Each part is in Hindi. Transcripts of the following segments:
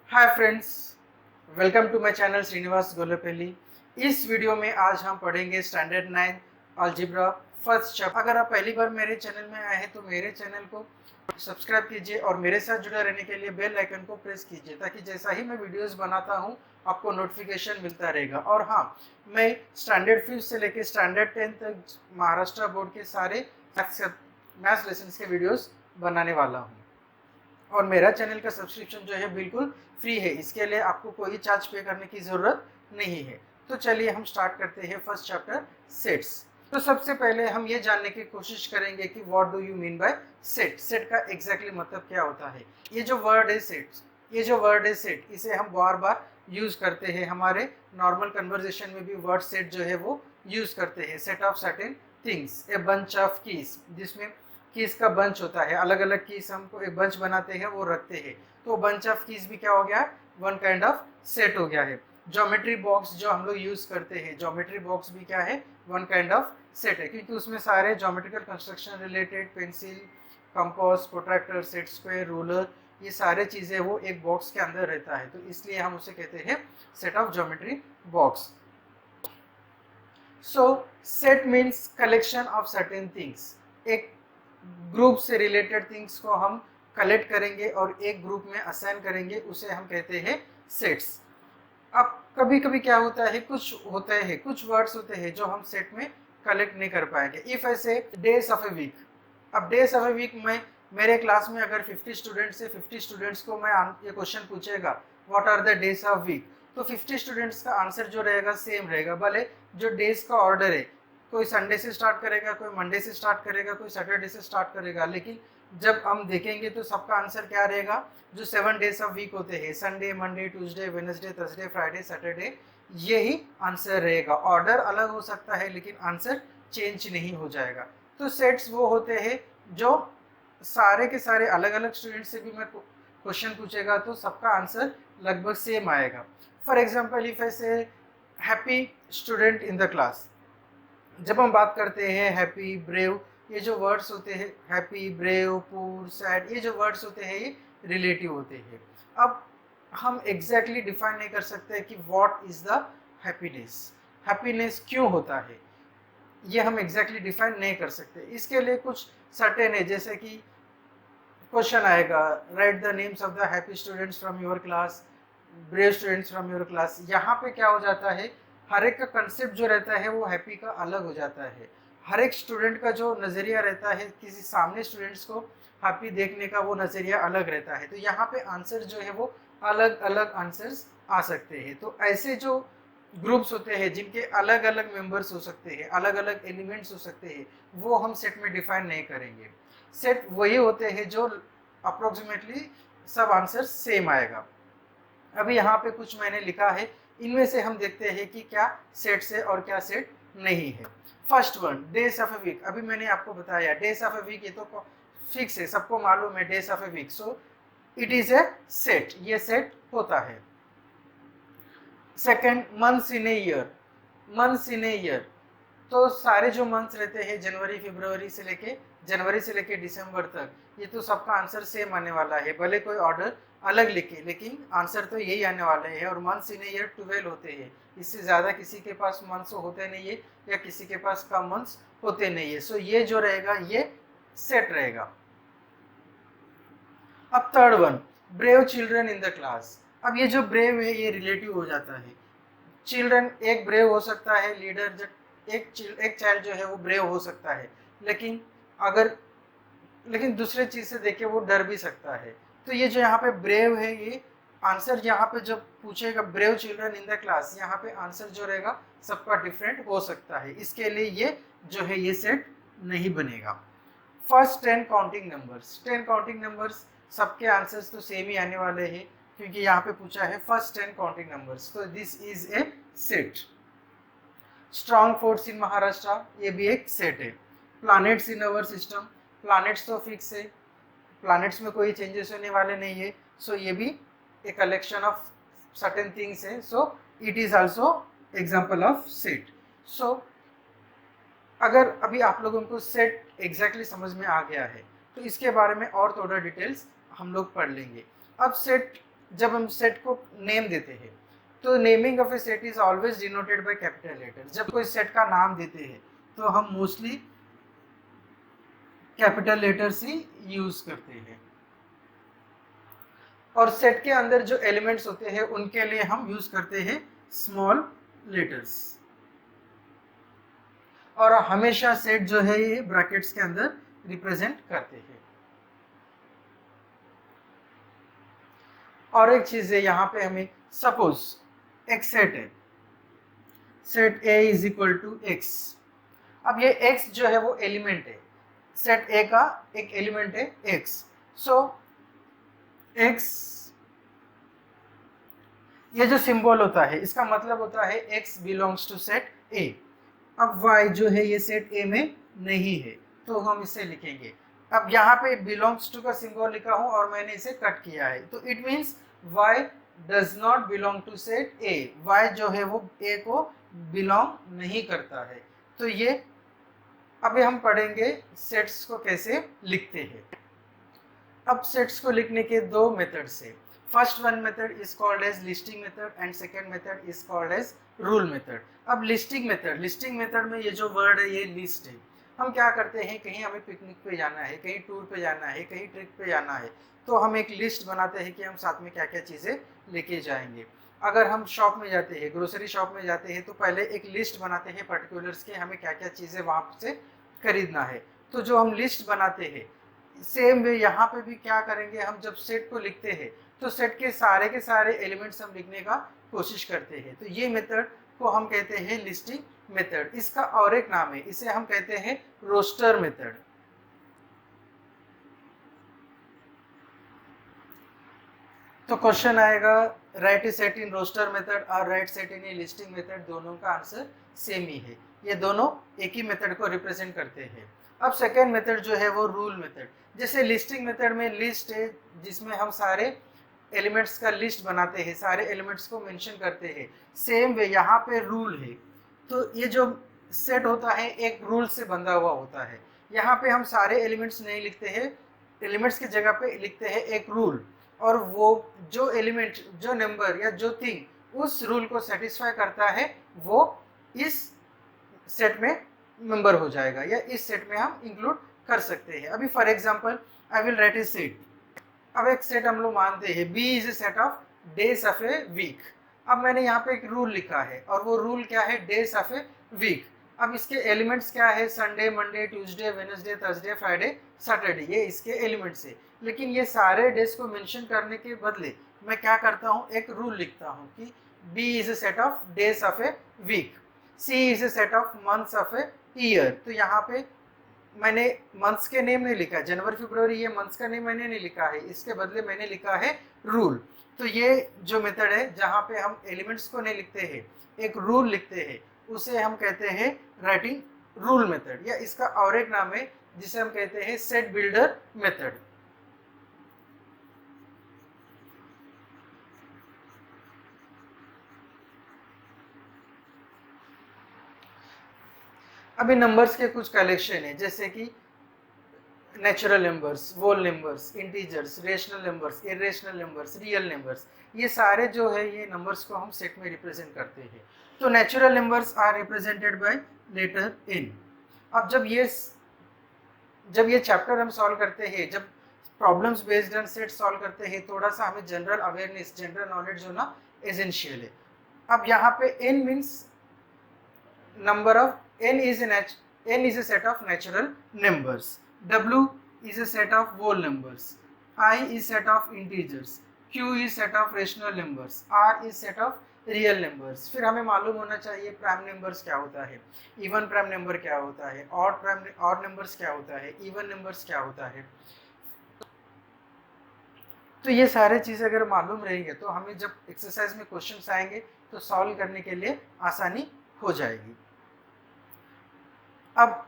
Hi friends, welcome to my channel Srinivas Golepalli. इस वीडियो में आज हम पढ़ेंगे स्टैंडर्ड 9 अलजेब्रा फर्स्ट चैप्टर। अगर आप पहली बार मेरे चैनल में आए हैं तो मेरे चैनल को सब्सक्राइब कीजिए और मेरे साथ जुड़े रहने के लिए बेल आइकन को प्रेस कीजिए ताकि जैसा ही मैं वीडियोस बनाता हूं आपको नोटिफिकेशन मिलता रहेगा। और हाँ, मैं स्टैंडर्ड 5 से लेकर स्टैंडर्ड 10 तक महाराष्ट्र बोर्ड के सारे मैथ्स लेसन के वीडियोस बनाने वाला हूँ। और मेरा चैनल का सब्सक्रिप्शन जो है बिल्कुल फ्री है, इसके लिए आपको कोई चार्ज पे करने की ज़रूरत नहीं है। तो चलिए हम स्टार्ट करते हैं फर्स्ट चैप्टर सेट्स। तो सबसे पहले हम ये जानने की कोशिश करेंगे कि what do you mean by set. Set का एग्जैक्टली मतलब क्या होता है। ये जो वर्ड है सेट, इसे हम बार बार यूज करते हैं। हमारे नॉर्मल कन्वर्जेशन में भी वर्ड सेट जो है वो यूज करते हैं। Set of certain things, a bunch of keys, जिसमें कीज का बंच होता है, अलग अलग कीज हमको एक बंच बनाते हैं वो रखते हैं। तो बंच ऑफ कीज भी क्या हो गया, वन काइंड ऑफ सेट हो गया है। ज्योमेट्री बॉक्स जो हम लोग यूज करते हैं, ज्योमेट्री बॉक्स भी क्या है, वन काइंड ऑफ सेट है, क्योंकि उसमें सारे geometrical construction related pencil, compass, protractor, set square, ruler, ये सारे चीजें वो एक बॉक्स के अंदर रहता है, तो इसलिए हम उसे कहते हैं set of geometry box. So set means collection of certain things. एक ग्रुप से रिलेटेड थिंग्स को हम कलेक्ट करेंगे और एक ग्रुप में असाइन करेंगे, उसे हम कहते हैं सेट्स। अब कभी कभी क्या होता है, कुछ वर्ड्स होते हैं जो हम सेट में कलेक्ट नहीं कर पाएंगे। इफ आई से डेज ऑफ ए वीक, अब डेज ऑफ ए वीक में मेरे क्लास में अगर 50 स्टूडेंट्स है, 50 स्टूडेंट्स को मैं ये क्वेश्चन पूछेगा what are the days of week, तो 50 स्टूडेंट्स का आंसर जो रहेगा सेम रहेगा। भले जो डेज का ऑर्डर है, कोई संडे से स्टार्ट करेगा, कोई मंडे से स्टार्ट करेगा, कोई सैटरडे से स्टार्ट करेगा, लेकिन जब हम देखेंगे तो सबका आंसर क्या रहेगा। जो 7 डेज ऑफ वीक होते हैं, Sunday, Monday, Tuesday, Wednesday, Thursday, Friday, Saturday, यही आंसर रहेगा। ऑर्डर अलग हो सकता है लेकिन आंसर चेंज नहीं हो जाएगा। तो सेट्स वो होते हैं जो सारे के सारे अलग अलग स्टूडेंट से भी मैं क्वेश्चन पूछेगा तो सबका आंसर लगभग सेम आएगा। फॉर एग्जाम्पल, इफ आई से happy student in the class, जब हम बात करते हैं हैप्पी, ब्रेव, ये जो वर्ड्स होते हैं, हैप्पी, ब्रेव, पूर, सैड, ये जो वर्ड्स होते हैं ये रिलेटिव होते हैं। अब हम एग्जैक्टली डिफाइन नहीं कर सकते कि what is the happiness, happiness क्यों होता है, ये हम एग्जैक्टली डिफाइन नहीं कर सकते। इसके लिए कुछ सर्टेन है, जैसे कि क्वेश्चन आएगा right the names of the happy students from your class, brave students from your class. यहाँ पे क्या हो जाता है, हर एक का कंसेप्ट जो रहता है वो हैप्पी का अलग हो जाता है। हर एक स्टूडेंट का जो नज़रिया रहता है किसी सामने स्टूडेंट्स को हैप्पी देखने का, वो नज़रिया अलग रहता है। तो यहाँ पे आंसर जो है वो अलग अलग आंसर्स आ सकते हैं। तो ऐसे जो ग्रुप्स होते हैं जिनके अलग अलग मेंबर्स हो सकते हैं, अलग अलग एलिमेंट्स हो सकते हैं, वो हम सेट में डिफाइन नहीं करेंगे। सेट वही होते हैं जो अप्रोक्सीमेटली सब आंसर सेम आएगा। अभी यहाँ पे कुछ मैंने लिखा है, इनमें से हम देखते हैं कि क्या सेट से और क्या सेट नहीं है। First one, days of a week. अभी मैंने आपको बताया डेज ऑफ ए वीक ये तो फिक्स है, सबको मालूम है days of a week, so it is a set, ये सेट होता है। Second, months in a year. Months in a year, तो सारे जो मंथ्स रहते हैं जनवरी से लेके दिसंबर तक, ये तो सबका आंसर सेम आने वाला है, भले कोई ऑर्डर अलग लिखे लेकिन आंसर तो यही आने वाले हैं। और मंथ्स इन ए ईयर 12 होते हैं, इससे ज़्यादा किसी के पास मंथ्स होते नहीं है या किसी के पास कम मंथ्स होते नहीं है। सो ये जो रहेगा ये सेट रहेगा। अब third one, brave children in the class. अब ये जो ब्रेव है ये रिलेटिव हो जाता है। चिल्ड्रन एक ब्रेव हो सकता है, लीडर एक चाइल्ड जो है वो ब्रेव हो सकता है, लेकिन अगर दूसरे चीज से देखे वो डर भी सकता है। तो ये जो यहाँ पे ब्रेव है, ये आंसर यहाँ पे जब पूछेगा brave children in the class, यहाँ पे आंसर जो रहेगा सबका डिफरेंट हो सकता है, इसके लिए ये जो है ये सेट नहीं बनेगा। First 10 counting numbers, 10 counting numbers सबके आंसर्स तो सेम ही आने वाले हैं, क्योंकि यहाँ पे पूछा है फर्स्ट 10 काउंटिंग नंबर्स, तो this is a set. Strong forts in Maharashtra, ये भी एक सेट है। Planets in our system, planets तो फिक्स है, प्लैनेट्स में कोई चेंजेस होने वाले नहीं है, सो ये भी एक कलेक्शन ऑफ सर्टेन थिंग्स है, so it is also example of set. So अगर अभी आप लोगों को सेट एग्जैक्टली समझ में आ गया है तो इसके बारे में और थोड़ा डिटेल्स हम लोग पढ़ लेंगे। अब सेट जब हम सेट को नेम देते हैं तो naming of a set is always denoted by capital letter. जब कोई सेट का नाम देते हैं तो हम मोस्टली कैपिटल लेटर्स ही यूज करते हैं, और सेट के अंदर जो एलिमेंट्स होते हैं उनके लिए हम यूज करते हैं स्मॉल लेटर्स, और हमेशा सेट जो है ये ब्रैकेट्स के अंदर रिप्रेजेंट करते हैं। और एक चीज है यहाँ पे, हमें सपोज एक सेट है, set A is equal to X. अब ये x जो है वो एलिमेंट है, सेट A का एक एलिमेंट है x। सो x ये जो सिंबल होता है इसका मतलब होता है x belongs to set A। अब y जो है ये सेट A में नहीं है तो हम इसे लिखेंगे। अब यहाँ पे बिलोंग्स टू का सिंबल लिखा हूँ और मैंने इसे कट किया है, तो it means y does not belong to set A। y जो है वो A को बिलोंग नहीं करता है। तो ये अभी हम पढ़ेंगे सेट्स को कैसे लिखते हैं। अब सेट्स को लिखने के दो मेथड्स है। First one method is called as listing method and second method is called as rule method. अब लिस्टिंग मेथड में ये जो वर्ड है ये लिस्ट है। हम क्या करते हैं, कहीं हमें पिकनिक पे जाना है, कहीं टूर पे जाना है, कहीं ट्रिप पे जाना है, तो हम एक लिस्ट बनाते हैं कि हम साथ में क्या क्या चीज़ें लेके जाएंगे। अगर हम शॉप में जाते हैं, ग्रोसरी शॉप में जाते हैं, तो पहले एक लिस्ट बनाते हैं पर्टिकुलर्स के, हमें क्या क्या चीज़ें वहाँ से खरीदना है। तो जो हम लिस्ट बनाते हैं, सेम वे यहाँ पे भी क्या करेंगे, हम जब सेट को लिखते हैं तो सेट के सारे एलिमेंट्स हम लिखने का कोशिश करते हैं। तो ये मेथड को हम कहते हैं लिस्टिंग मेथड। इसका और एक नाम है, इसे हम कहते हैं रोस्टर मेथड। तो क्वेश्चन आएगा, write a set in roster method और write set in a listing method, दोनों का आंसर सेम ही है। ये दोनों एक ही मेथड को रिप्रेजेंट करते हैं। अब सेकेंड मेथड जो है वो रूल मेथड। जैसे लिस्टिंग मेथड में लिस्ट है जिसमें हम सारे एलिमेंट्स का लिस्ट बनाते हैं, सारे एलिमेंट्स को मेंशन करते हैं। सेम वे यहाँ पे रूल है। तो ये जो सेट होता है एक रूल से बंधा हुआ होता है। यहाँ पे हम सारे एलिमेंट्स नहीं लिखते हैं, एलिमेंट्स की जगह पे लिखते हैं एक रूल, और वो जो एलिमेंट, जो नंबर या जो थिंग उस रूल को सेटिस्फाई करता है वो इस सेट में मेंबर हो जाएगा, या इस सेट में हम इंक्लूड कर सकते हैं। अभी for example I will write a set. अब एक सेट हम लोग मानते हैं B is a set of days of a week. अब मैंने यहाँ पे एक रूल लिखा है और वो रूल क्या है, डेज ऑफ ए वीक। अब इसके एलिमेंट्स क्या है, Sunday, Monday, Tuesday, Wednesday, Thursday, Friday, Saturday, ये इसके एलिमेंट्स है। लेकिन ये सारे डेज को मेंशन करने के बदले मैं क्या करता हूँ, एक रूल लिखता हूँ कि B is a set of days of a week, C is a set of months of a year. तो यहाँ पे मैंने मंथ्स के नेम नहीं लिखा, जनवरी फरवरी ये मंथ्स का नेम मैंने नहीं लिखा है, इसके बदले मैंने लिखा है रूल। तो ये जो मेथड है जहाँ पे हम एलिमेंट्स को नहीं लिखते हैं, एक रूल लिखते हैं, उसे हम कहते हैं राइटिंग रूल मेथड, या इसका और एक नाम है जिसे हम कहते हैं सेट बिल्डर मेथड। अभी नंबर्स के कुछ कलेक्शन है, जैसे कि natural numbers, whole numbers, integers, rational numbers, irrational numbers, real numbers, ये सारे जो है ये नंबर्स को हम सेट में रिप्रेजेंट करते हैं। तो natural numbers are represented by letter N. अब जब ये चैप्टर हम सॉल्व करते हैं, जब problems based on set solve करते हैं, थोड़ा सा हमें जनरल अवेयरनेस, जनरल नॉलेज होना एसेंशियल है। अब यहाँ पे n मीन्स number of n is a set of natural numbers, w is a set of whole numbers, I is set of integers, q is set of rational numbers, r is set of real numbers. फिर हमें मालूम होना चाहिए प्राइम नंबर्स क्या होता है, इवन प्राइम नंबर क्या होता है, ऑड नंबर्स क्या होता है, इवन नंबर्स क्या होता है। तो ये सारे चीज़ अगर मालूम रहेंगे तो हमें जब एक्सरसाइज में क्वेश्चंस आएंगे तो सॉल्व करने के लिए आसानी हो जाएगी। अब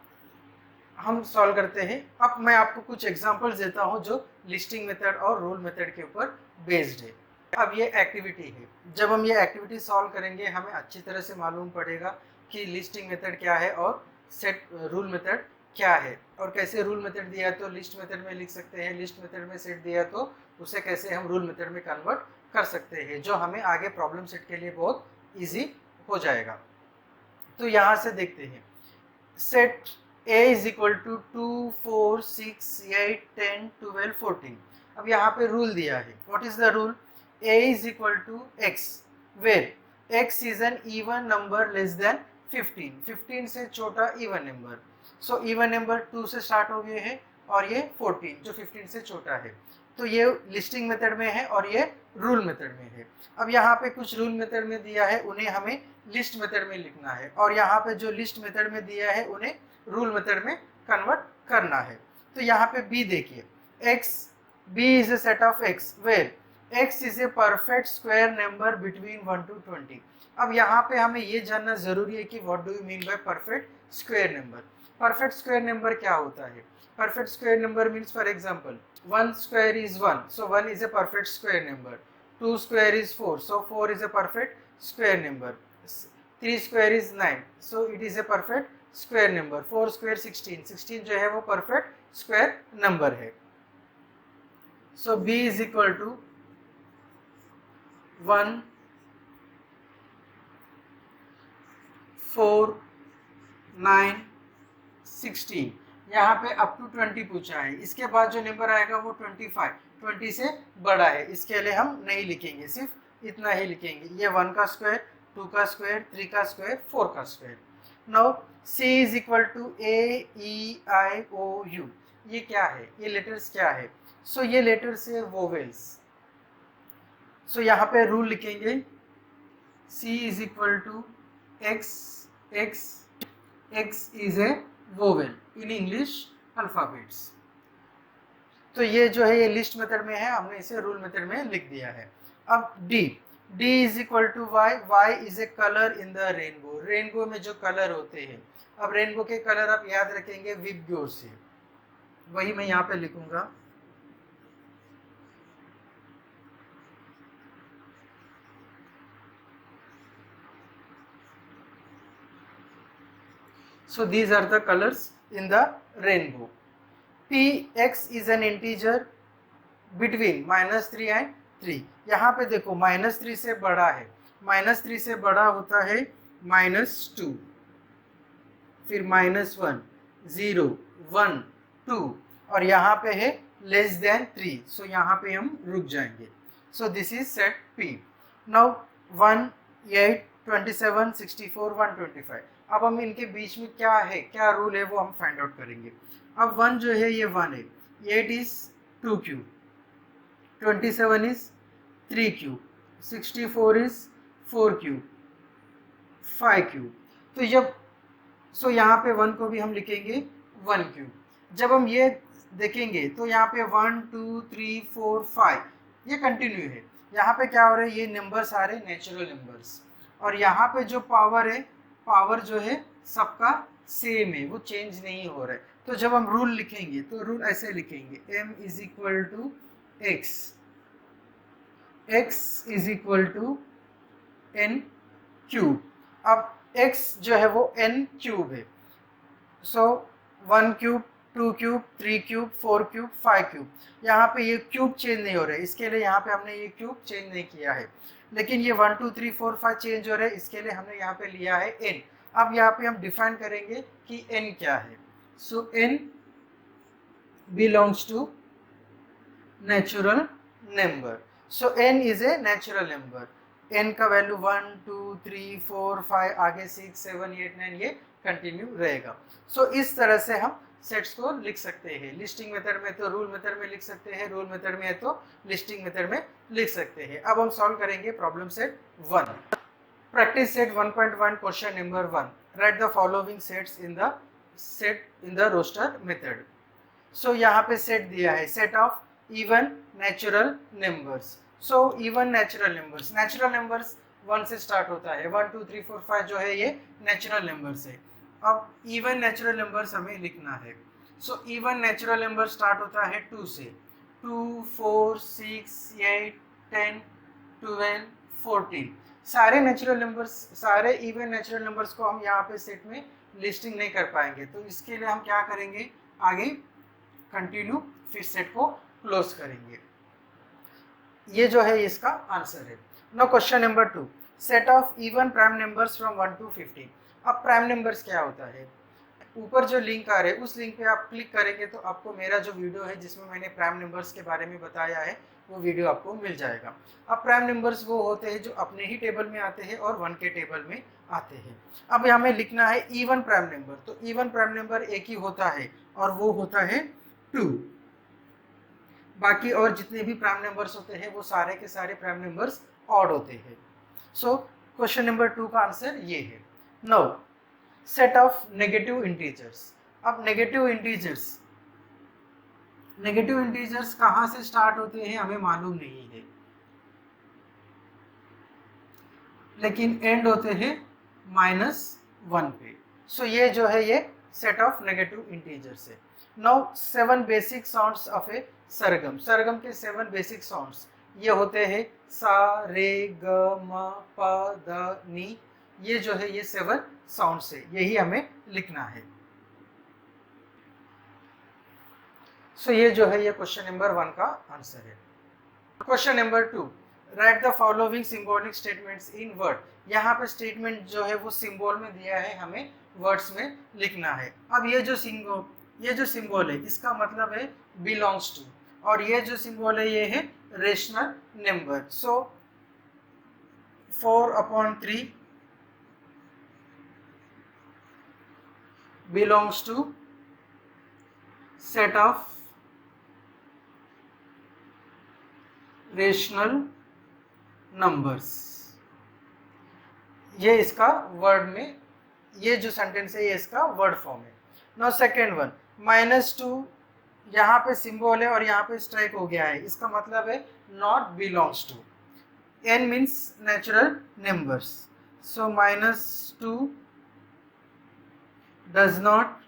हम सॉल्व करते हैं। अब मैं आपको कुछ एग्जांपल्स देता हूं जो लिस्टिंग मेथड और रूल मेथड के ऊपर बेस्ड है। अब ये एक्टिविटी है, जब हम ये एक्टिविटी सॉल्व करेंगे हमें अच्छी तरह से मालूम पड़ेगा कि लिस्टिंग मेथड क्या है और सेट रूल मेथड क्या है, और कैसे रूल मेथड दिया तो लिस्ट मेथड में लिख सकते हैं, लिस्ट मेथड में सेट दिया तो उसे कैसे हम रूल मेथड में कन्वर्ट कर सकते हैं, जो हमें आगे प्रॉब्लम सेट के लिए बहुत इजी हो जाएगा। तो यहाँ से देखते हैं, set A is equal to 2 4 6 8 10 12 14। अब यहाँ पे रूल दिया है, what is the rule? A is equal to x where x is an even number less than 15, 15 से छोटा even number. So even number 2 से स्टार्ट हो गए हैं और ये 14 जो 15 से छोटा है। तो ये लिस्टिंग मेथड में है और ये रूल मेथड में है। अब यहाँ पे कुछ रूल मेथड में दिया है, उन्हें हमें लिस्ट मेथड में लिखना है, और यहाँ पे जो लिस्ट मेथड में दिया है उन्हें रूल मेथड में कन्वर्ट करना है। तो यहाँ पे b देखिए, b is a set of x where x is a perfect square number between 1 to 20। अब यहाँ पे हमें ये जानना जरूरी है कि what do you mean by perfect square number। perfect square number क्या होता है? perfect square number means, for example, 1 square is 1, so 1 is a perfect square number, 2 square is 4, so 4 is a perfect square number, 3 square is 9, so it is a perfect square number, 4 square 16, 16 जो है वो परफेक्ट स्क्वायर नंबर है। सो b इज इक्वल टू 1 4 9 16, यहाँ पे अप टू 20 पूछा है। इसके बाद जो नंबर आएगा वो 25, 20 से बड़ा है, इसके लिए हम नहीं लिखेंगे, सिर्फ इतना ही लिखेंगे, ये 1 का स्क्वायर, 2 का स्क्वायर, 3 का स्क्वायर, 4 का square. Now C is equal to AEIOU, ये क्या है? ये लेटर्स क्या है? सो ये लेटर्स है वोवेल्स। सो यहाँ पे रूल लिखेंगे, C is equal to X is a vowel in English alphabets. तो ये जो है ये लिस्ट मेथड में है, हमने इसे रूल मेथड में लिख दिया है। अब D is equal to y is a colour in the rainbow. Rainbow में जो कलर होते हैं, अब रेनबो के कलर आप याद रखेंगे विबग्योर से, वही मैं यहाँ पे लिखूंगा। So these are the colors in the rainbow. X is an integer between -3 and 3। यहाँ पे देखो -3 से बड़ा है, -3 से बड़ा होता है -2, फिर -1 0 1 2, और यहाँ पे है लेस देन 3, सो यहाँ पे हम रुक जाएंगे। So this is set P। Now 1 8 27 64 125। अब हम इनके बीच में क्या है, क्या रूल है, वो हम फाइंड आउट करेंगे। अब 1 जो है ये 1 है, 8 is 2 cube, 27 is 3 cube, 64 is 4 cube, 5 cube. तो जब यहाँ पे 1 को भी हम लिखेंगे 1 क्यूब। जब हम ये देखेंगे तो यहाँ पे 1 2 3 4 5 ये कंटिन्यू है। यहाँ पे क्या हो रहा है, ये नंबर सारे नेचुरल नंबर्स, और यहाँ पे जो पावर है, पावर जो है सबका सेम है, वो चेंज नहीं हो रहा है। तो जब हम रूल लिखेंगे तो रूल ऐसे लिखेंगे, m is equal to x is equal to n cube. अब x जो है वो n क्यूब है, so 1 cube 2 cube 3 cube 4 cube 5 cube. यहाँ पे ये क्यूब चेंज नहीं हो रहा है, इसके लिए यहाँ पे हमने ये क्यूब चेंज नहीं किया है, लेकिन ये 1 2 3 4 5 चेंज हो रहा है, इसके लिए हमने यहाँ पे लिया है n। अब यहाँ पे हम डिफाइन करेंगे कि n क्या है। So n belongs to natural number. So n is a natural number, n का वैल्यू 1 2 3 4 5 आगे 6 7 8 9 ये कंटिन्यू रहेगा। सो इस तरह से हम सेट्स को लिख सकते हैं। लिस्टिंग मेथड में तो रूल मेथड में लिख सकते हैं, रूल मेथड में है तो लिस्टिंग मेथड में लिख सकते हैं। अब हम सॉल्व करेंगे problem set 1। Practice set 1.1 question number 1। Write the following sets in the roster method. So यहाँ पे सेट दिया है, set of even natural numbers. So even natural numbers 1 से स्टार्ट होता है, 1 2 3 4 5 जो है ये नेचुरल नंबर्स है। अब इवन नेचुरल नंबर्स हमें लिखना है। सो इवन नेचुरल नंबर स्टार्ट होता है 2 से, 2 4 6 8 10 12 14। सारे नेचुरल नंबर्स, सारे इवन नेचुरल नंबर्स को हम यहाँ पे सेट में लिस्टिंग नहीं कर पाएंगे। तो इसके लिए हम क्या करेंगे, आगे कंटिन्यू फिर सेट को क्लोज करेंगे। ये जो है इसका आंसर है। Now question number 2, set of even prime numbers from 1 to 50। अब प्राइम नंबर्स क्या होता है, ऊपर जो लिंक आ रहा है उस लिंक पे आप क्लिक करेंगे तो आपको मेरा जो वीडियो है जिसमें मैंने प्राइम नंबर्स के बारे में बताया है वो वीडियो आपको मिल जाएगा। अब प्राइम नंबर्स वो होते हैं जो अपने ही टेबल में आते हैं और 1 के टेबल में आते हैं। अब हमें लिखना है इवन प्राइम नंबर, तो इवन प्राइम नंबर एक ही होता है और वो होता है 2। बाकी और जितने भी प्राइम नंबर्स होते हैं वो सारे के सारे प्राइम नंबर्स ऑड होते हैं। सो क्वेश्चन नंबर 2 का आंसर ये है। Now set of negative integers. अब नेगेटिव इंटीजर्स कहाँ से स्टार्ट होते हैं हमें मालूम नहीं है, लेकिन एंड होते हैं -1 पे। सो ये जो है ये सेट ऑफ नेगेटिव इंटीजर्स है। नाउ 7 बेसिक साउंड्स ऑफ ए सरगम। सरगम के 7 बेसिक साउंड्स ये होते हैं सा रे ग म प द नी। ये जो है ये 7 साउंड्स है, यही हमें लिखना है। सो ये जो है ये क्वेश्चन नंबर 1 का आंसर है। Question number 2, right the following symbolic statements in word. यहाँ पे स्टेटमेंट जो है वो सिंबल में दिया है, हमें वर्ड्स में लिखना है। अब ये जो सिंबल है इसका मतलब है बिलोंग्स टू, और ये जो सिंबल है ये है rational number. So 4/3 belongs to set of rational numbers. ये इसका वर्ड में, ये जो सेंटेंस है ये इसका वर्ड फॉर्म है। नाउ सेकेंड वन, -2 यहाँ पे सिंबल है और यहाँ पे स्ट्राइक हो गया है, इसका मतलब है not belongs to. n means natural numbers, so -2 does not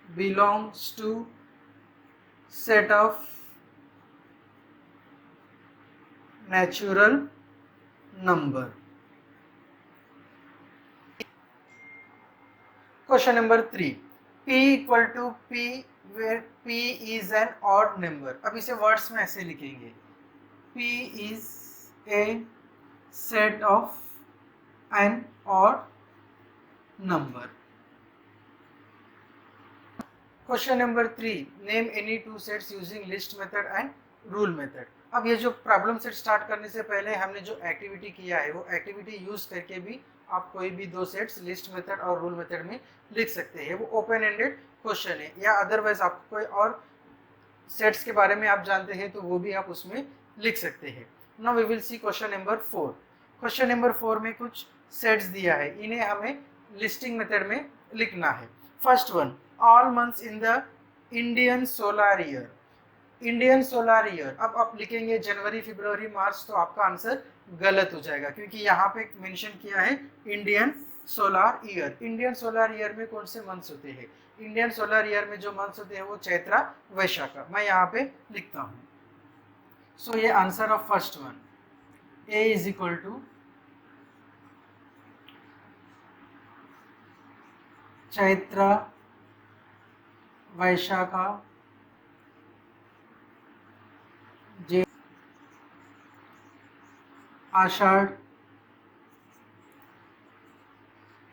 belongs to set of natural number. Question number 3, p equal to p where p is an odd number. अब इसे वर्ड्स में ऐसे लिखेंगे, p is a set of an odd number. Question number 3, name any 2 sets using list method and rule method. अब ये जो प्रॉब्लम सेट स्टार्ट करने से पहले हमने जो एक्टिविटी किया है वो एक्टिविटी यूज करके भी आप कोई भी 2 सेट्स लिस्ट मेथड और रूल मेथड में लिख सकते हैं। वो ओपन एंडेड क्वेश्चन है, या अदरवाइज आपको कोई और सेट्स के बारे में आप जानते हैं तो वो भी आप उसमें लिख सकते हैं। Now we will see question number 4। Question number 4 में कुछ सेट्स दिया है, इन्हें हमें लिस्टिंग मेथड में लिखना है। First one, all months in the Indian solar year. Indian solar year, अब आप लिखेंगे जनवरी फरवरी मार्च तो आपका आंसर गलत हो जाएगा, क्योंकि यहाँ पे मेंशन किया है Indian solar year. Indian solar year में कौन से मंथ्स होते हैं, इंडियन सोलर ईयर में जो मंथ्स होते हैं वो चैत्रा वैशाखा, मैं यहाँ पे लिखता हूँ। सो ये answer of first one, A is equal to Chaitra Vaishakha Ashadha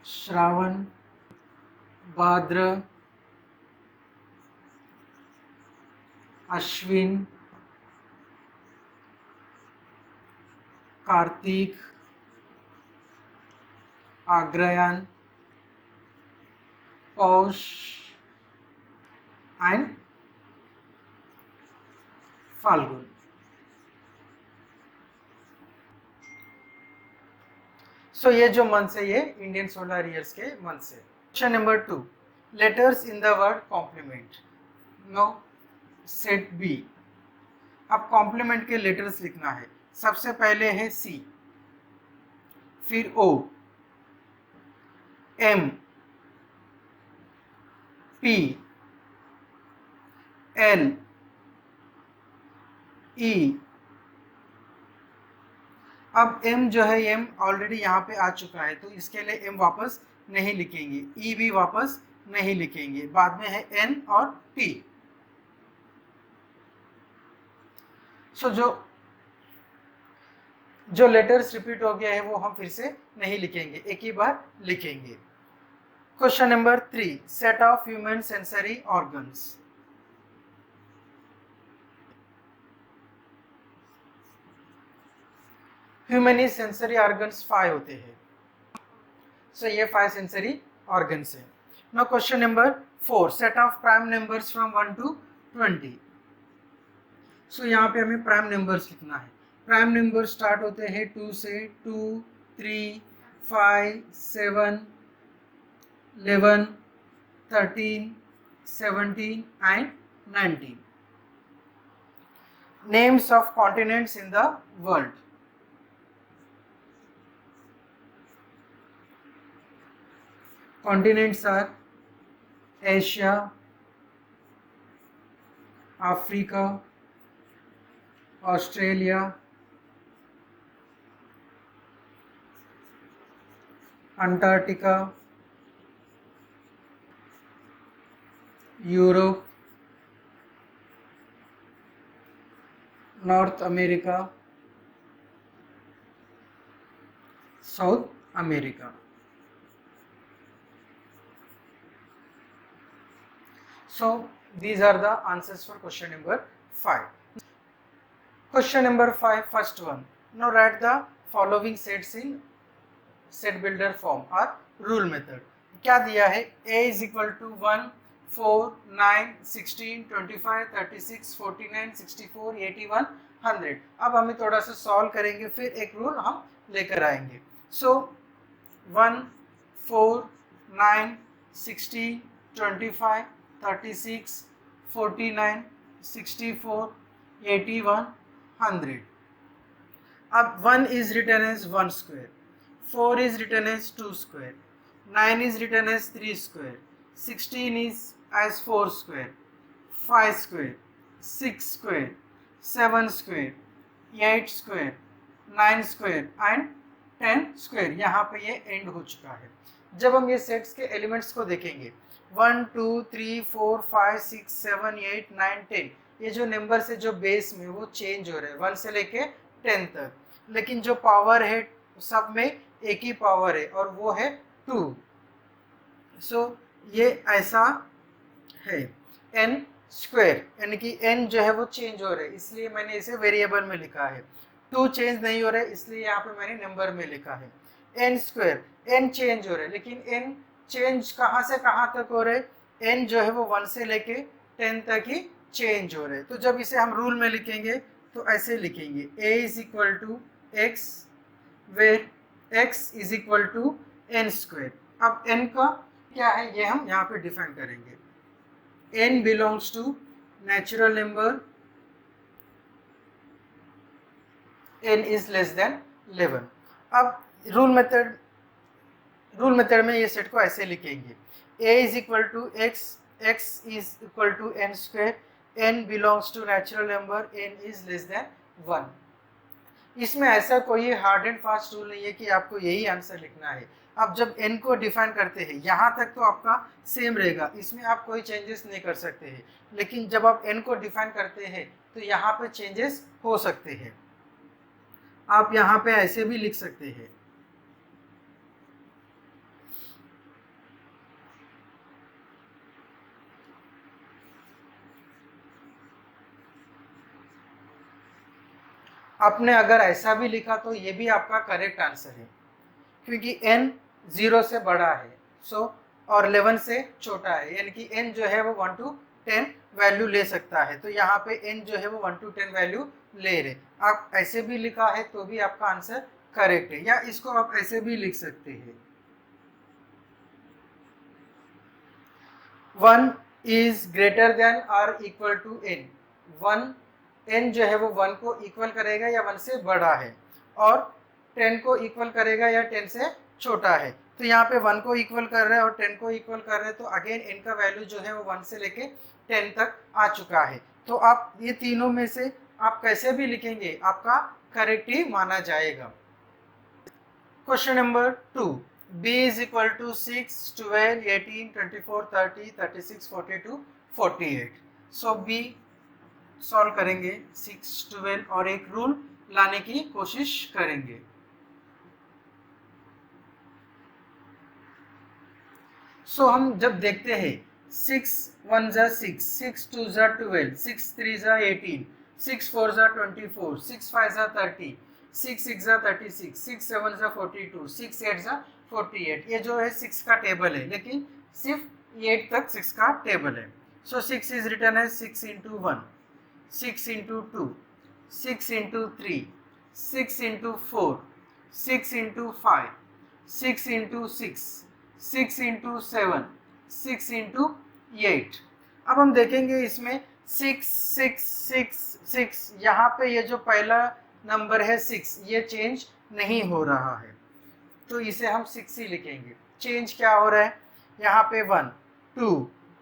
Shravana Bhadra Ashwin Kartik Agrahayana Paush and Phalguna. So ये जो मंथ्स है ये इंडियन सोलर ईयर्स के मंथ्स है। Question number 2, letters in the word complement. No set B. अब कॉम्प्लीमेंट के लेटर्स लिखना है। सबसे पहले है सी, फिर O, M, P, L, E. अब m जो है m ऑलरेडी यहाँ पे आ चुका है तो इसके लिए m वापस नहीं लिखेंगे, ई भी वापस नहीं लिखेंगे, बाद में है एन और टी। सो जो लेटर्स रिपीट हो गया है वो हम फिर से नहीं लिखेंगे, एक ही बार लिखेंगे। Question number 3, set of human sensory organs. Human sensory organs 5 होते हैं, सो ये 5 सेंसरी ऑर्गन्स है। Now question number 4, set of prime numbers from 1 to 20। सो यहाँ पे हमें प्राइम नंबर्स लिखना है। प्राइम नंबर स्टार्ट होते हैं 2 से, 2, 3, 5, 7, 11, 13, 17 and 19. Names of continents in the world. Continents are Asia, Africa, Australia, Antarctica, Europe, North America, South America. So these are the answers for question number 5. Question number 5, first one. Now write the following sets in set builder form or rule method. क्या दिया है? A is equal to 1, 4, 9, 16, 25, 36, 49, 64, 81, 100. अब हमें थोड़ा सा सॉल्व करेंगे, फिर एक रूल हम लेकर आएंगे. So 1, 4, 9, 16, 25, 36, 49, 64, 81, 100. अब 1 is written as 1 square, 4 is written as 2 square, 9 is written as 3 square, 16 is as 4 square, 5 square, 6 square, 7 square, 8 square, 9 square and 10 square. यहाँ पे ये एंड हो चुका है. जब हम ये सेट्स के एलिमेंट्स को देखेंगे 1, 2, 3, 4, 5, 6, 7, 8, 9, 10, ये जो नंबर है जो बेस में वो चेंज हो रहे हैं 1 से लेके 10 तक, लेकिन जो पावर है सब में एक ही पावर है और वो है 2. सो ये ऐसा है n स्क्वायर, यानी कि n जो है वो चेंज हो रहे हैं, इसलिए मैंने इसे वेरिएबल में लिखा है. 2 चेंज नहीं हो रहे, इसलिए यहाँ पे मैंने नंबर में लिखा है. n स्क्वायर, n चेंज हो रहे, लेकिन n चेंज कहाँ से कहाँ तक हो रहे? n जो है वो 1 से लेके 10 तक ही चेंज हो रहे. तो जब इसे हम रूल में लिखेंगे तो ऐसे लिखेंगे a is equal to x where x is equal to n square. अब n का क्या है ये हम यहाँ पे डिफाइन करेंगे. n belongs to natural number, n is less than 11. अब रूल मेथड में ये सेट को ऐसे लिखेंगे a is equal to x, x is equal to n square, n belongs to natural number, n is less than 1. इसमें ऐसा कोई हार्ड एंड फास्ट रूल नहीं है कि आपको यही आंसर लिखना है. आप जब n को डिफाइन करते हैं यहाँ तक तो आपका सेम रहेगा, इसमें आप कोई चेंजेस नहीं कर सकते हैं, लेकिन जब आप n को डिफाइन करते हैं तो यहाँ पे चेंजेस हो सकते हैं. आप यहाँ पे ऐसे भी लिख सकते हैं. आपने अगर ऐसा भी लिखा तो ये भी आपका करेक्ट आंसर है, क्योंकि n 0 से बड़ा है और 11 से छोटा है, यानी कि n जो है वो 1 to 10 वैल्यू ले सकता है. तो यहाँ पे n जो है वो 1 to 10 वैल्यू ले रहे. आप ऐसे भी लिखा है तो भी आपका आंसर करेक्ट है, या इसको आप ऐसे भी लिख सकते हैं 1 इज ग्रेटर देन और इक्वल टू n. 1 n जो है वो 1 को इक्वल करेगा या 1 से बड़ा है, और 10 को इक्वल करेगा या 10 से छोटा है. तो यहाँ पे 1 को इक्वल कर रहे हैं और 10 को इक्वल कर रहे हैं, तो अगेन n का वैल्यू जो है वो 1 से लेके 10 तक आ चुका है. तो आप ये तीनों में से आप कैसे भी लिखेंगे आपका करेक्ट ही माना जाएगा. Question number 2, b is equal to 6, 12, 18, 24, 30, 36, 42, 48. So b solve करेंगे 6, 12 और एक रूल लाने की कोशिश करेंगे। सो हम जब देखते हैं 6 1 जा 6, 6 2 जा 12, 6 3 जा 18, 6 4 जा 24, 6 5 जा 30, 6 6 जा 36, 6 7 जा 42, 6 8 जा 48। ये जो है 6 का टेबल है, लेकिन सिर्फ 8 तक 6 का टेबल है। सो 6 इज रिटर्न है 6 into 1, 6 into 2, 6 into 3, 6 into 4, 6 into 5, 6 into 6, 6 into 7, 6 into 8। अब हम देखेंगे इसमें 6 6 6 6, यहाँ पे ये जो पहला नंबर है 6, ये चेंज नहीं हो रहा है, तो इसे हम 6 ही लिखेंगे। चेंज क्या हो रहा है, यहाँ पे 1 2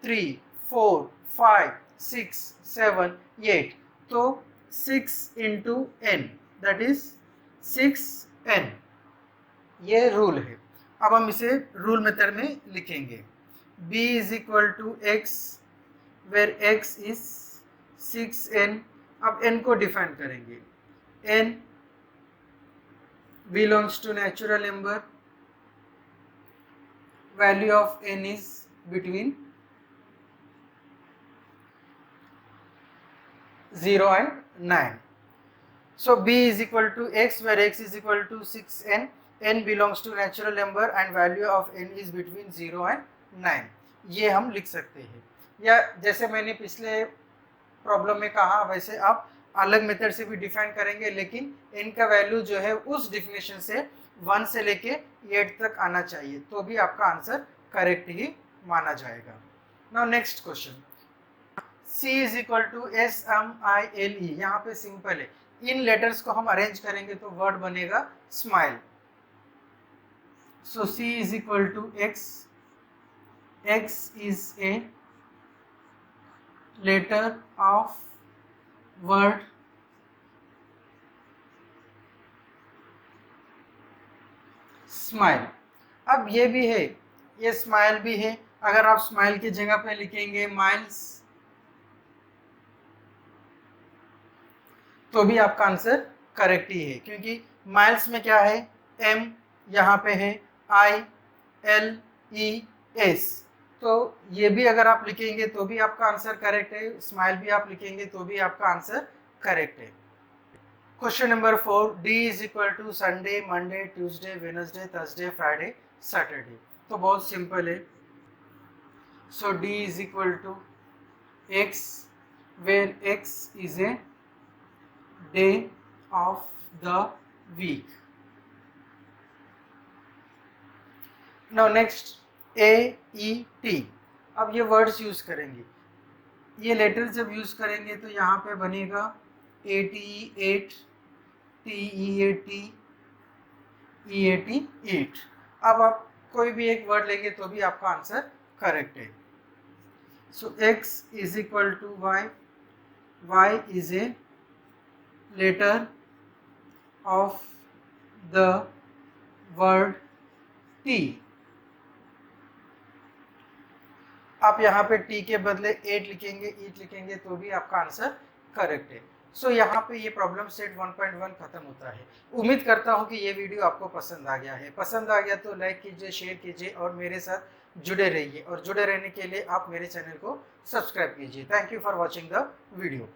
3 4 5 6 7 8, तो 6 into n, that is 6n, ये रूल है। अब हम इसे रूल मेथड में लिखेंगे। b is equal to x where x is 6n। अब n को डिफाइन करेंगे। n belongs to natural number, value of n is between 0 and 9. So b is equal to x where x is equal to 6n, n belongs to natural number and value of n is between 0 and 9. ये हम लिख सकते हैं, या जैसे मैंने पिछले प्रॉब्लम में कहा वैसे आप अलग मेथड से भी डिफाइन करेंगे, लेकिन n का वैल्यू जो है उस डिफिनेशन से 1 से लेके 8 तक आना चाहिए, तो भी आपका आंसर करेक्ट ही माना जाएगा। Now next question, C is equal to SMILE, यहाँ पे सिंपल है। इन लेटर्स को हम अरेंज करेंगे तो वर्ड बनेगा smile. So C is equal to X, X is a letter of word smile. अब ये भी है, ये स्माइल भी है। अगर आप स्माइल की जगह पे लिखेंगे माइल्स, तो भी आपका आंसर करेक्ट ही है, क्योंकि माइल्स में क्या है, m यहाँ पे है, ILES, तो ये भी अगर आप लिखेंगे तो भी आपका आंसर करेक्ट है। स्माइल भी आप लिखेंगे तो भी आपका आंसर करेक्ट है। Question number 4, D is equal to Sunday, Monday, Tuesday, Wednesday, Thursday, Friday, Saturday. तो बहुत सिंपल है। So D is equal to X where X is a day of the week. Now next, AET। अब ये वर्ड्स यूज करेंगे, ये लेटर जब यूज करेंगे तो यहाँ पे बनेगा ATE 8, TEAT, EAT 8। अब आप कोई भी एक वर्ड लेंगे तो भी आपका आंसर करेक्ट है। So X is equal to Y, Y is a letter of the word T। आप यहाँ पे T के बदले 8 लिखेंगे, 8 लिखेंगे तो भी आपका आंसर करेक्ट है। सो यहाँ पे ये प्रॉब्लम सेट 1.1 खत्म होता है। उम्मीद करता हूँ कि ये वीडियो आपको पसंद आ गया है। पसंद आ गया तो लाइक कीजिए, शेयर कीजिए और मेरे साथ जुड़े रहिए। और जुड़े रहने के लिए आप मेरे चैनल को सब्सक्राइब कीजिए। Thank you for watching the video.